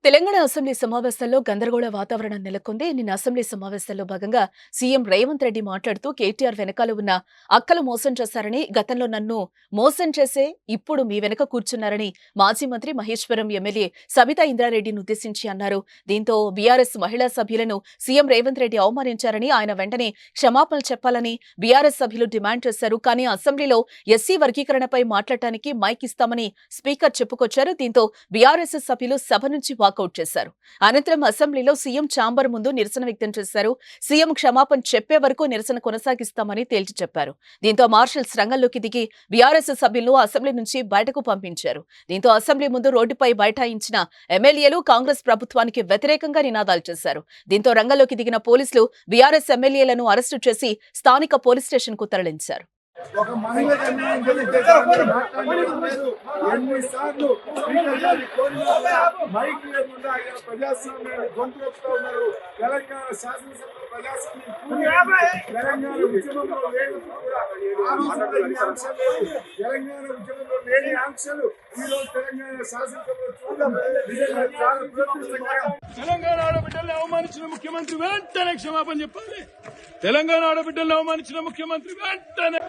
Telangana assembly సమావేశాల్లో గందరగోళ వాతావరణం నెలకొంది. నిన్న అసెంబ్లీ సమావేశాల్లో భాగంగా సీఎం రేవంత్ రెడ్డి మాట్లాడుతూ కేటీఆర్ వెనకాల ఉన్న అక్కలు మోసం చేశారని, గతంలో నన్ను మోసం చేసే ఇప్పుడు మీ వెనక కూర్చున్నారని మాజీ మంత్రి మహేశ్వరం ఎమ్మెల్యే సబితా ఇంద్రారెడ్డిని ఉద్దేశించి అన్నారు. దీంతో బీఆర్ఎస్ మహిళా సభ్యులను సీఎం రేవంత్ రెడ్డి అవమానించారని, ఆయన వెంటనే క్షమాపణలు చెప్పాలని బీఆర్ఎస్ సభ్యులు డిమాండ్ చేశారు. కానీ అసెంబ్లీలో ఎస్సీ వర్గీకరణపై మాట్లాడటానికి మైక్ ఇస్తామని స్పీకర్ చెప్పుకొచ్చారు. దీంతో బీఆర్ఎస్ సభ్యులు సభ నుంచి వాకౌట్ చేశారు. అనంతరం అసెంబ్లీలో సీఎం ఛాంబర్ ముందు నిరసన వ్యక్తం చేశారు. సీఎం క్షమాపణ చెప్పే వరకు నిరసన కొనసాగిస్తామని తేల్చి చెప్పారు. దీంతో మార్షల్స్ రంగంలోకి దిగి బీఆర్ఎస్ సభ్యులను అసెంబ్లీ నుంచి బయటకు పంపించారు. దీంతో అసెంబ్లీ ముందు రోడ్డుపై బైఠాయించిన ఎమ్మెల్యేలు కాంగ్రెస్ ప్రభుత్వానికి వ్యతిరేకంగా నినాదాలు చేశారు. దీంతో రంగంలోకి దిగిన పోలీసులు బీఆర్ఎస్ ఎమ్మెల్యేలను అరెస్టు చేసి స్థానిక పోలీస్ స్టేషన్ కు తరలించారు. ఒక మహిళ ఎన్నిసార్లు మైక్ లేకుండా ప్రజాస్వామ్యాన్ని గొంతు వస్తూ ఉన్నారు. తెలంగాణ శాసనసభ ప్రజాస్వామ్యం తెలంగాణ ఉద్యమంలో లేనప్పుడు కూడా తెలంగాణ ఉద్యమంలో లేని ఆంక్షలు ఈరోజు తెలంగాణ శాసనసభలో చూడడం నిజంగా చాలా దురదృష్టకరం. తెలంగాణ ఆడబిడ్డల్ని అవమానించిన ముఖ్యమంత్రి వెంటనే క్షమాపణ చెప్పాలి. తెలంగాణ ఆడబిడ్డల్ని అవమానించిన ముఖ్యమంత్రి వెంటనే